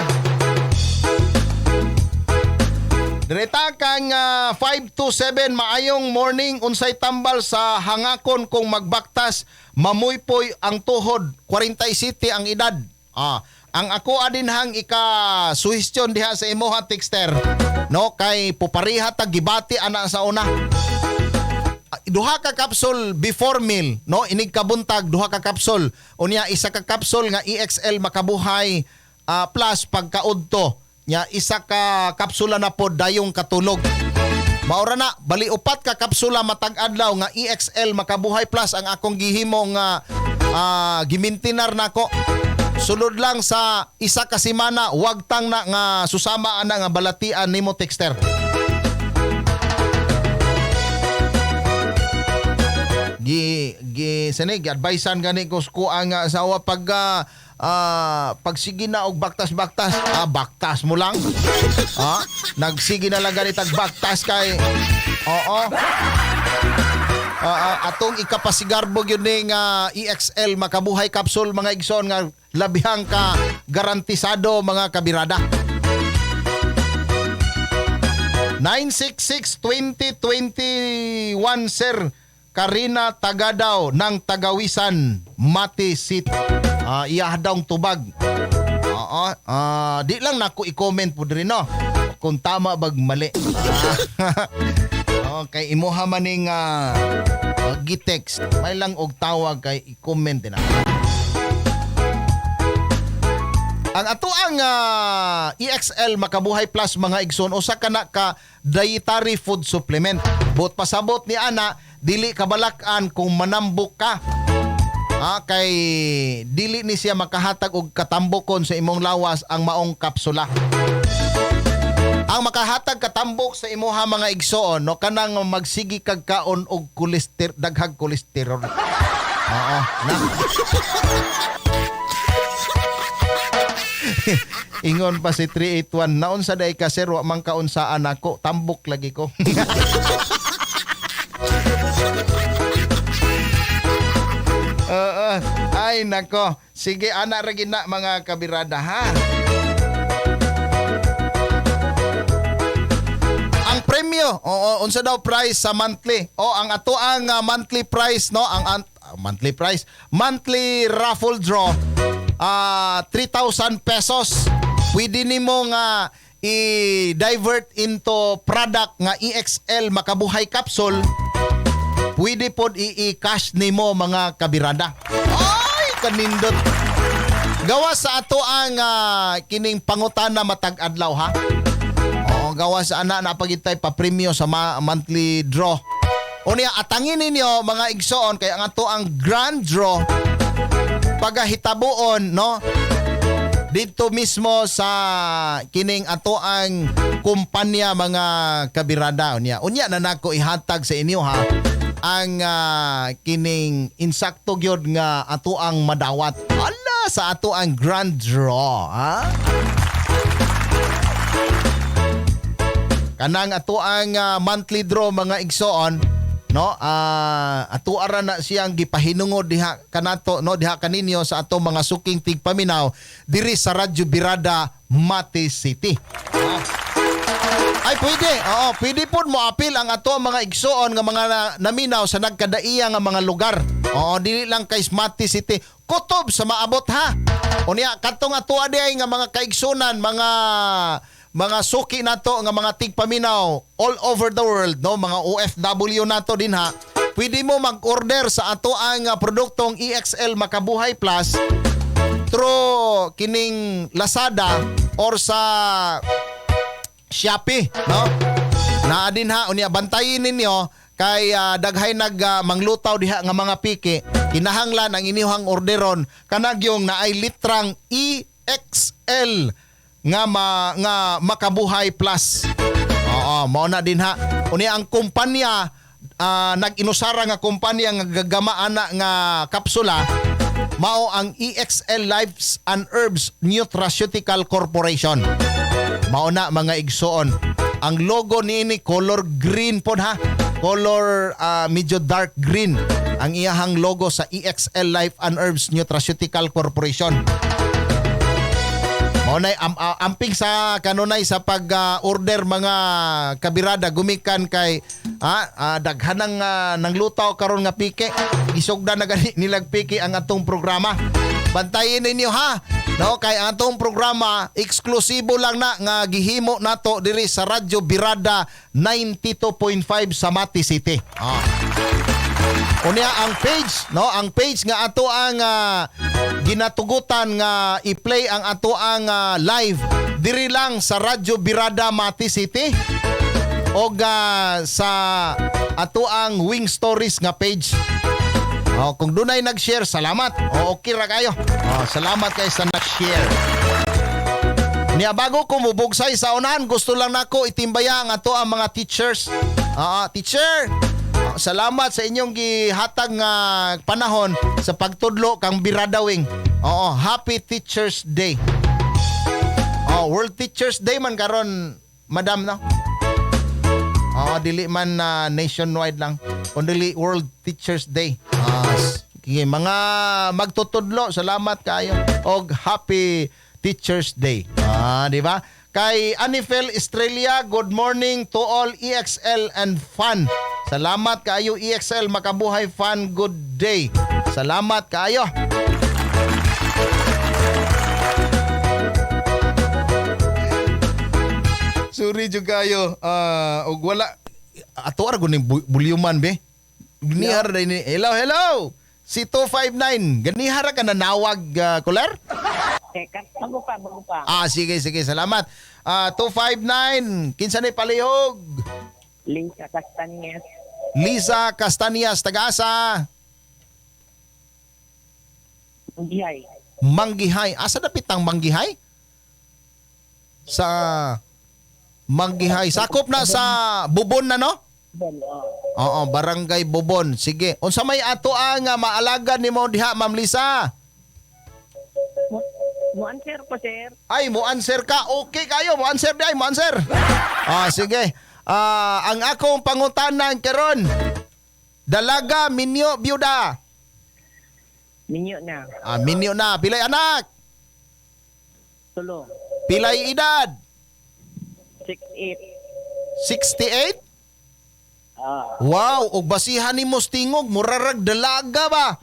Direta kang 5 to 7 maayong morning unsay tambal sa hangakon kung magbaktas mamuypoy ang tuhod 47 ang edad. Ang ako adinhang ika-suhestyon diha sa imuha texter, no, kay pupariha tag gibati ana sa una. Duha ka kapsul before meal, no, inig kabuntag duha ka kapsul. Unya isa ka kapsul nga EXL makabuhay plus pagkaudto. Nya isa ka kapsula na pod dayong katulog. Maura na bali upat ka kapsula matag adlaw nga EXL makabuhay plus ang akong gihimo nga gimintinar nako. Sulod lang sa isa ka semana, wag tang na nga susama ana nga balatian nimo texter. Gi advisean gani ko ang asawa pag sige na og baktas-baktas, baktas mo lang. Nagsige na lang ganit baktas kay atong ikapasigarbo yun ning EXL makabuhay capsule mga igsoon nga labihang ka garantisado mga kabirada. 966-2021 Sir Karina Tagadaw ng Tagawisan Mati City. Iya daw tubag. Di lang nako i-comment po diri no kung tama bag mali. Kay imuha maning gi-text may lang og tawag kay i-comment na. Ang ato ang EXL makabuhay plus mga igsoon usa kana ka dietary food supplement. Bot pasabot ni ana dili kabalakan kung manambok ka. Kay dili ni siya makahatag og katambokon sa imong lawas ang maong kapsula. Ang makahatag katambok sa imuha mga igsoon no kanang magsigi kag kaon og daghag kolesterol. Na. Ingon pa si 381 naon sa day ka sir wa man kaunsaan ako tambok lagi ko. Ay nako sige ana ra gina mga kabirada ha. Ang premyo unsa daw price sa monthly ang ato ang monthly price no ang monthly raffle draw 3,000 pesos. Pwede nimo nga i-divert into product nga EXL makabuhay capsule. Pwede pod i-cash nimo mga kabirada. Ay kanindot. Gawa sa ato ang kining pangutana matag adlaw ha. Gawa sa ana napagitay pa premyo sa monthly draw. Unya atangin ninyo mga igsoon kay ang ato ang grand draw pagahitabuon no dito mismo sa kining ato ang kumpanya mga kabirada unya na nako ihatag sa inyo ha ang kining insakto gyud nga ato ang madawat ala sa ato ang grand draw ha. Kanang ato ang monthly draw mga igsoon no ato ara na siyang gipahinungod diha kanato no diha kaninyo sa ato mga suking tigpaminaw diri sa Radyo Birada Mati City. Ay pwede. Pwede pod mo apil ang ato mga igsoon nga mga naminaw sa nagkadaiya nga mga lugar. Dili lang kay Mati City, kutob sa maabot ha. Unya kadtong ato adi nga mga kaigsunan, mga suki nato nga mga tigpaminaw all over the world no mga OFW nato din ha. Pwede mo mag-order sa ato ang produktong EXL makabuhay plus through kining Lazada or sa Shopee no. Naa din ha unya bantayin ninyo kay daghay manglutaw diha nga mga piki. Kinahanglan ang inyong orderon kanag yung naay litrang EXL nga makabuhay plus. Mao na din ha. Unya ang kumpanya nag-inusara nga kumpanya nga gagamaana nga kapsula mao ang EXL Lives and Herbs Nutraceutical Corporation. Mao na mga igsoon. Ang logo niini color green po ha. Color medyo dark green ang iyahang logo sa EXL Life and Herbs Nutraceutical Corporation. Maunay amping sa kanunay sa pag-order mga kabirada gumikan kay daghanang nang lutaw karon nga piki. Isugda na gani nilag piki ang atong programa. Bantayin ninyo ha. No, kay ang atong programa eksklusibo lang na nga gihimo nato diri sa Radyo Birada 92.5 sa Mati City. Unya ang page, no, ang page nga ato ang ginatugutan nga i-play ang ato ang live diri lang sa Radyo Birada Mati City o sa ato ang Wing Stories nga page. Kung dunay nag-share, salamat. Okay ra kayo. Salamat kayo sa nag-share. Niya bago ko mubugsay sa unahan, gusto lang nako itimbaya ang ato ang mga teachers. Teacher, salamat sa inyong gihatag nga panahon sa pagtudlo kang Biradawing. Happy Teachers Day. World Teachers Day man karon, madam, no? Dili man nationwide lang. Kundi World Teachers Day. Mga magtutudlo, salamat kayo. Og Happy Teachers Day. Di ba? Kay Anifel Estrella, good morning to all EXL and fan. Salamat kayo EXL, makabuhay fan, good day. Salamat kayo. Sorry juga kayo. Og wala ato ara guning bulyuman be. Gnihar na ini. Hello. Si 259. Ganihara ka na nawag, Kuler? Teka, bago pa. Sige. Salamat. 259. Kinsa ni palihog? Lisa Castanyes. Lisa Castanyas. Taga-asa? Manggihay. Manggihay. Asa dapit ang Manggihay? Sa Manggihay. Sakop na sa Bubon na, no? Oo, Barangay Bubon. Sige. Unsa may ato ang maalaga nimo diha, Ma'am Lisa? Mo-answer po, sir. Ay, mo-answer ka. Okay kayo. Mo-answer di ay, mo-answer. Sige. Ang akong pangutanan karon. Dalaga, minyo, byuda. Minyo na. Minyo na. Pilay anak? Tulo. Pilay edad? 68. 68? Wow, og basihan ni Mostingog, murarag dalaga ba?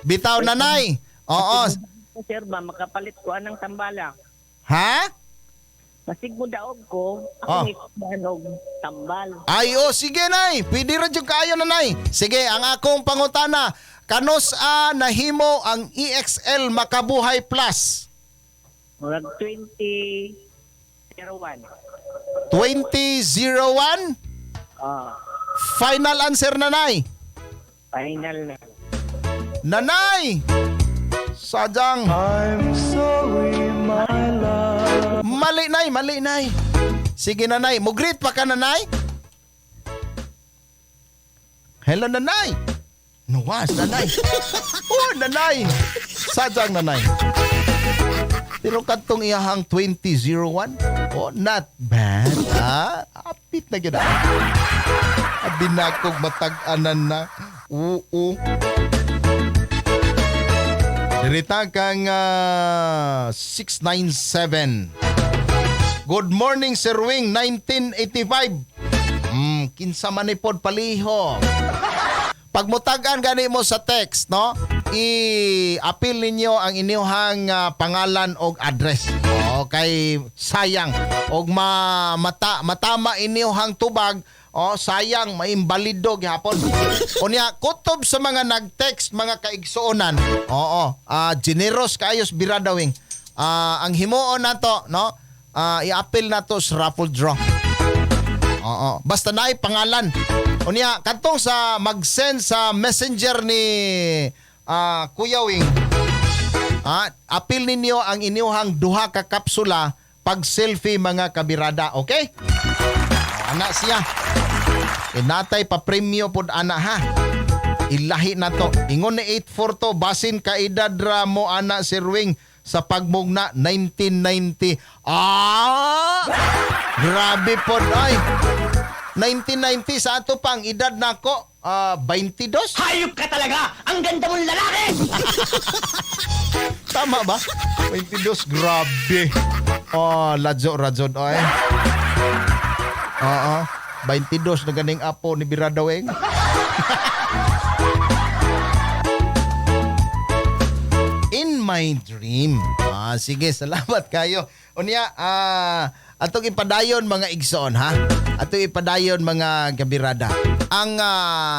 Bitaw nanay. Oo. Sir ba, makapalit ko anang tambala. Ha? Masig mo daog ko, ako ikubanog tambal. Ay, sige nay. Pwede ra jud kaayo nanay. Sige, ang akong pangutana, kanos nahimo ang EXL Makabuhay Plus? Murag 2001. 2001? Final answer nanay. Final na. Nanay! Sadyang. I'm sorry, my love. Mali nay. Sige nanay, mugreet pa ka nanay? Hello nanay. Nuwas nanay. Nanay. Sadyang nanay. Pero katong iyahang 2001, not bad. Apit na gina. Binakog matag-anan na. Oo. Dirita kang 697. Good morning, Sir Wing, 1985. Kinsa manipod paliho. Pagmutagan gani mo sa text, no? I-appeal ninyo ang inyong pangalan o address. Okay, sayang. Og matama inyong tubag, sayang, maimbalido gihapon. Unya, kutob sa mga nag-text, mga kaigsuonan. Generous kaayos Biradawing. Ang himuon nato, no? I-appeal nato sa raffle draw. Basta naay pangalan. Unya, katong sa mag-send sa messenger ni Kuya Wing, appeal ninyo ang inyong duha ka kapsula pag selfie mga kabirada, okay? Ana siya. Inatay pa premyo pod ana ha. Ilahi na to. Ingon ni 842 basin ka edad ra mo ana Sir Wing sa pagmugna 1990. Grabe po ay. 1990 sa ato pang edad nako 22. Hayop ka talaga! Ang ganda mong lalaki! Tama ba? 22, grabe. Radyo ay. Oo. 22 na ganing apo ni Biradaweng. In my dream. Sige, salamat kayo. Unya, atong ipadayon mga igsoon ha. Atong ipadayon mga kabirada. Ang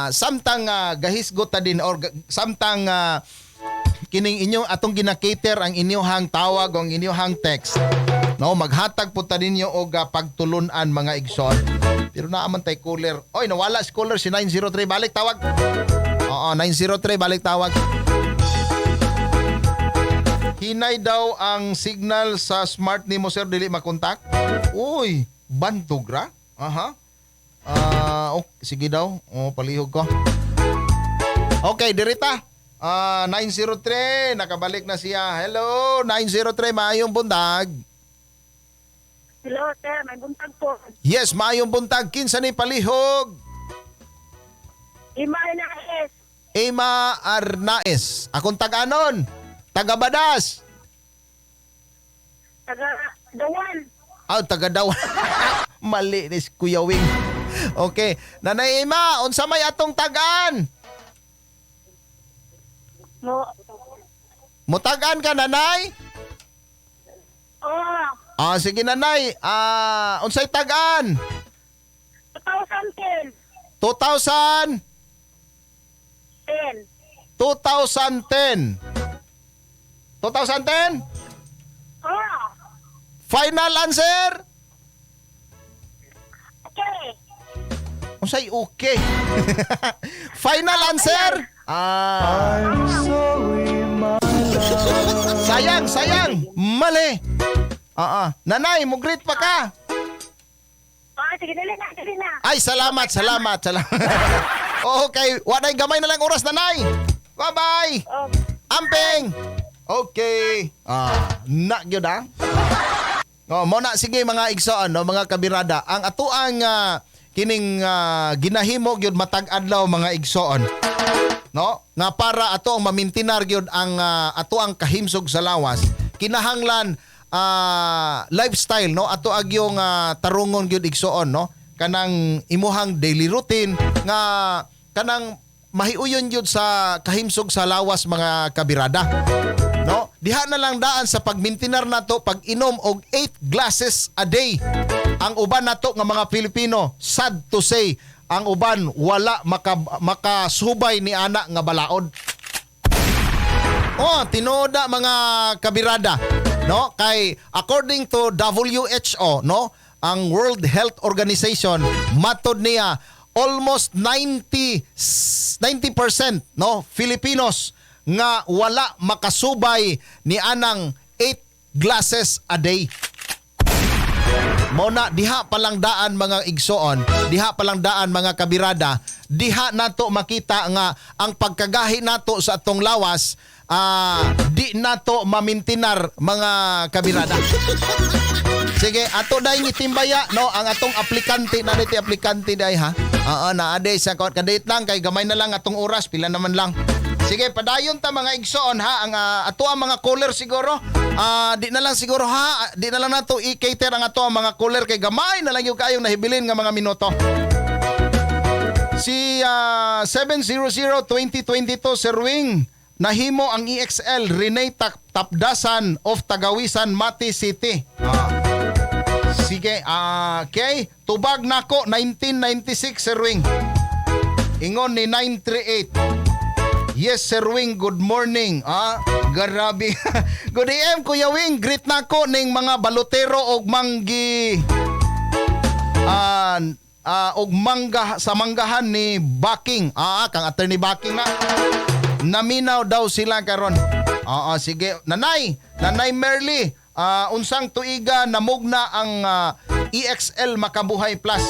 samtang gahisgot ta din or samtang kining inyo atong ginakater ang inyong tawag o ang inyong text. No, maghatag po ta ninyo og pagtulunan mga igsoon. Pero naaman tay caller. Oy, nawala si caller si 903 balik tawag. Oo, 903 balik tawag. Hinay daw ang signal sa smart nimo sir dili makontak. Uy, bantog ra. Aha. Sige daw. Palihog ko. Okay, dirita. 903, nakabalik na siya. Hello, 903, maayong buntag. Hello, sir. May buntag po. Yes, maayong buntag. Kinsa ni palihog? Ima na es. Emma Arnaez. Akong taganon. Taga Badas. Taga Dawan. Taga Dawan. Mali ni Kuya Wing. Okay. Nanay Emma, unsa may atong tagaan? Mutagaan ka, nanay? Oo. Sige, nanay. Unsay tagaan? 2010. 2000? 10. 2010. 2010? Oo. Final answer? Okay. Unsay okay? Final answer? I'm sorry, my love. Sayang. Mali. Nanay, mo-greet pa ka. Sige, dali na. Ay, salamat. Okay, waday gamay na lang oras, nanay. Bye-bye. Amping. Okay. Gyud ha. Mo na sige mga igsoon, no, mga kabirada. Ang atuang kining ginahimo gyud matag adlaw mga igsoon. No? Nga para ato ang mamintinar gyud ang ato ang kahimsog sa lawas. Kinahanglan lifestyle, no? Ato agyong tarungon gyud igsoon, no? Kanang imuhang daily routine nga kanang mahiuyon gyud sa kahimsog sa lawas mga kabirada. No? Diha na lang daan sa pagmintinar nato pag-inom og 8 glasses a day. Ang uban nato nga mga Pilipino, sad to say, ang uban wala makasubay ni ana nga balaod. Tinoda mga kabirada, no? Kay according to WHO, no, ang World Health Organization, matod niya almost 90% no Filipinos nga wala makasubay ni anang 8 glasses a day. Muna diha palang daan mga igsoon, diha palang daan mga kabirada, diha nato makita nga ang pagkagahi nato sa atong lawas di nato mamintinar mga kabirada. Sige, ato dahi itimbaya no ang atong aplikante na dito aplikante dahi ha. Na ade sa kadate lang kay gamay na lang atong oras, pila naman lang. Sige, padayon ta mga igsoon ha. Ang ato ang mga caller siguro. Di na lang siguro ha. Di na lang nato i-cater ang ato ang mga caller kay gamay na lang yung kayong nahibilin nga mga minuto. Si 700-2022 Sir Wing, nahimo ang EXL Rene Tapdasan of Tagawisan, Mati City. Sige, okay. Tubag nako 1996 Sir Wing. Ingon ni 938. Yes, Sir Wing, good morning. Garabi. Good AM, Kuya Wing. Greet na ko ning mga balotero og manggi og mangga sa manggahan ni Baking. Kang attorney Baking na. Naminaw daw sila karon. Sige. Nanay Merly, unsang tuiga namugna ang EXL Makabuhay Plus.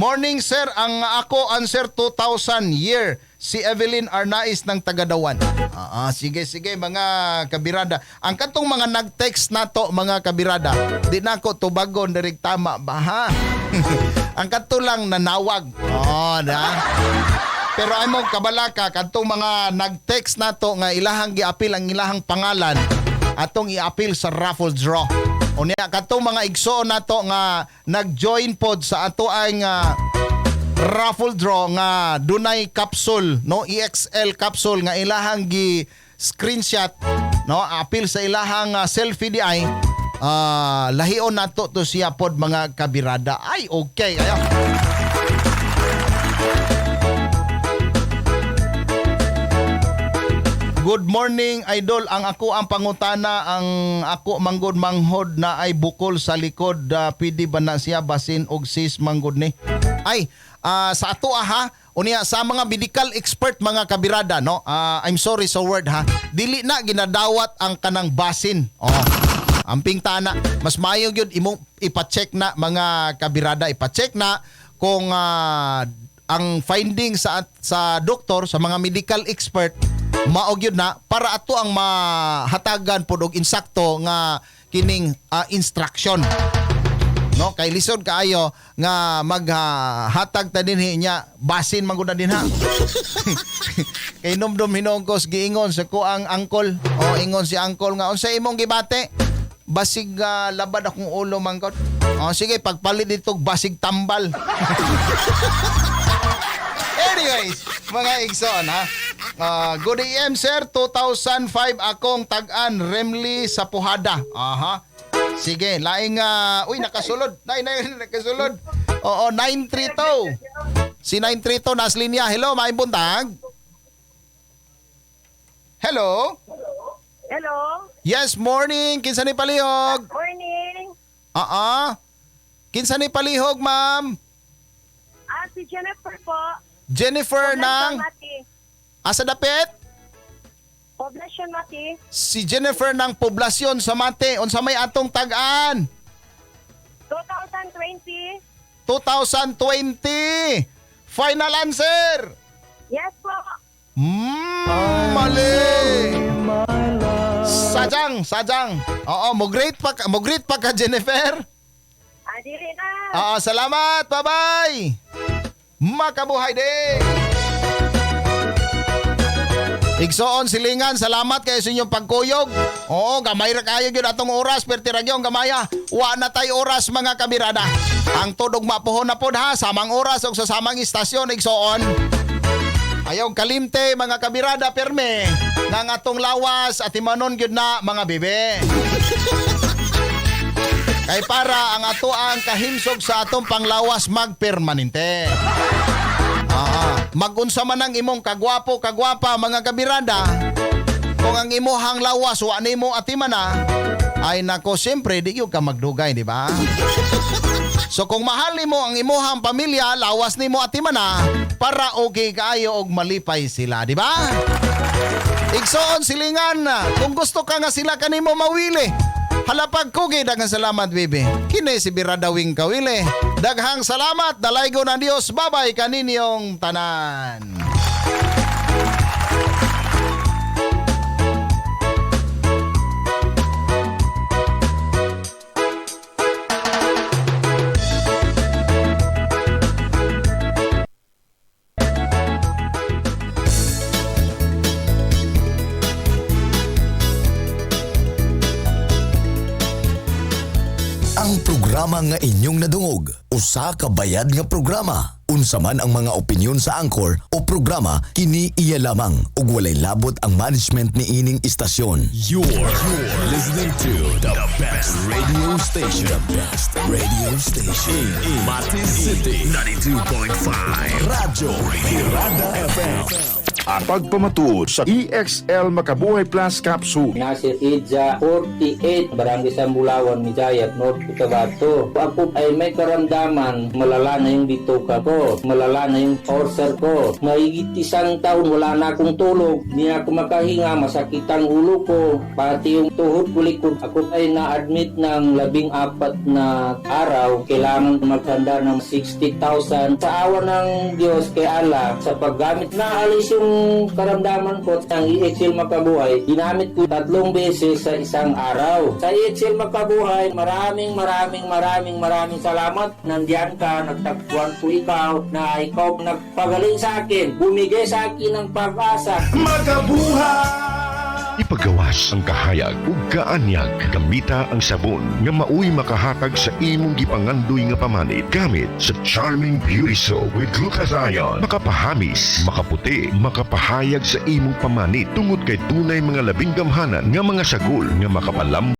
Morning sir, ang ako answer 2000 year Si Evelyn Arnaiz ng Tagadawan. Sige mga kabirada. Ang katong mga nag-text na to mga kabirada, di na ko tubagon direct tama ba ha? Ang kato lang nanawag. Na. Pero ay mo kabalaka katong mga nag-text na to nga ilahang giapil ang ilahang pangalan atong i-appeal sa raffle draw. Unya katong mga igsoon na to nga nag-join pod sa ato ang raffle draw nga dunay capsule no EXL capsule nga ilahang gi screenshot no apil sa ilahang selfie di ay lahion nato to siya pod mga kabirada. Ay okay ayo. Good morning, idol. Ang ako ang pangutana, ang ako manggod manghod na ay bukol sa likod. Pwede ba na siya basin og sis manggod ni? Ay, sa ato ha, unya sa mga medical expert mga kabirada, no? I'm sorry sa word ha. Dili na ginadawat ang kanang basin. Amping tana. Mas maayo gyud imong ipa-check na mga kabirada, ipa-check na kung ang finding sa doktor, sa mga medical expert maog yun na para ato ang mahatagan pod og insakto nga kining instruction. No, kay lisod kaayo nga maghatag ta dinhi nya basin man gud na din ha. Kay numdum hinungkos giingon sa ko ang angkol. Ingon si angkol nga unsa imong gibate? Basig labad akong ulo mangkot. Sige pagpalit dito basig tambal. Anyways, mga igsoon ha. Good AM sir, 2005 akong tag-an Remli sa Puhada. Sige, laing nakasulod. Nakasulod. 932. Si 932 nas linya. Hello, maayong buntag. Hello. Hello? Yes, morning. Kinsa ni palihog? Morning. Kinsa ni palihog, ma'am? Si Jennifer po. Jennifer ng asa dapit? Poblasyon Mati. Si Jennifer ng Poblasyon sa Mate. Unsa may atong tag-an? 2020. 2020. Final answer. Yes po. Mali. Sajang. Oo, mo great pa ka Jennifer. Dili na. Salamat. Bye-bye. Makabuhay din. Igsoon silingan, salamat kayo sa inyong pagkuyog. Oo, gamay ra kayo yun atong oras, pertira gyud gamaya. Wa na tay oras mga kabirada. Ang tudog mapuhon na pod ha, samang oras og sa samang istasyon igsoon. Ayaw kalimte mga kabirada perme nang atong lawas at imanon gyud na mga bebe. Kay para ang ato ang kahimsog sa atong panglawas magpermanente. Magunsa man ang imong kagwapo-kagwapa mga kabirada, kung ang imuhang lawas wa nimo atimana, ay nako siyempre di gyud ka magdugay, di ba? So kung mahal nimo ang imuhang pamilya, lawas nimo atimana para okay kaayo og malipay sila, di ba? Igsoon silingan, kung gusto ka nga sila kanimo mawili, halapag kugi, daghang salamat, baby. Kini si Birada Wing Kawili. Daghang salamat, dalaygo ng Dios. Babay kaninyong tanan. Ang programa nga inyong nadungog, usa ka bayad nga programa. Unsa man ang mga opinyon sa angkor o programa, kini iya lamang ug walay labot ang management ni ining istasyon. You're listening to the best radio station. The best radio station in Mati City 92.5. Radyo Birada FM. ang pagpamatuod sa EXL Makabuhay Plus Capsule. Nasir Idza, 48, Barangay Sambulawan, Mijayat, North Cotabato. Ako ay may karamdaman, malala na yung bituka ko, malala na yung ulcer ko. Mahigit 1 taon, wala na akong tulog, hindi na ako makahinga, masakit ang ulo ko, pati yung tuhod ko likod. Ako ay na-admit ng 14 na araw, kailangan maghanda ng 60,000. Sa awa ng Diyos kay Allah, sa paggamit na alis yung karamdaman ko ng EXL Makabuhay, ginamit ko 3 beses sa isang araw. Sa EXL Makabuhay, maraming salamat. Nandiyan ka, nagtagpuan ko ikaw, na ikaw nagpagaling sa akin, bumigay sa akin ng pag-asa. Makabuhay! Ipagawas ang kahayag ug kaanyag, gamita ang sabon nga maoy makahatag sa imong gipangandoy nga pamanit gamit sa Charming Beauty Soap with glutathione. Makapahamis, makaputi, makapahayag sa imong pamanit tungod kay tunay mga labing gamhanan nga mga sagol nga makapalam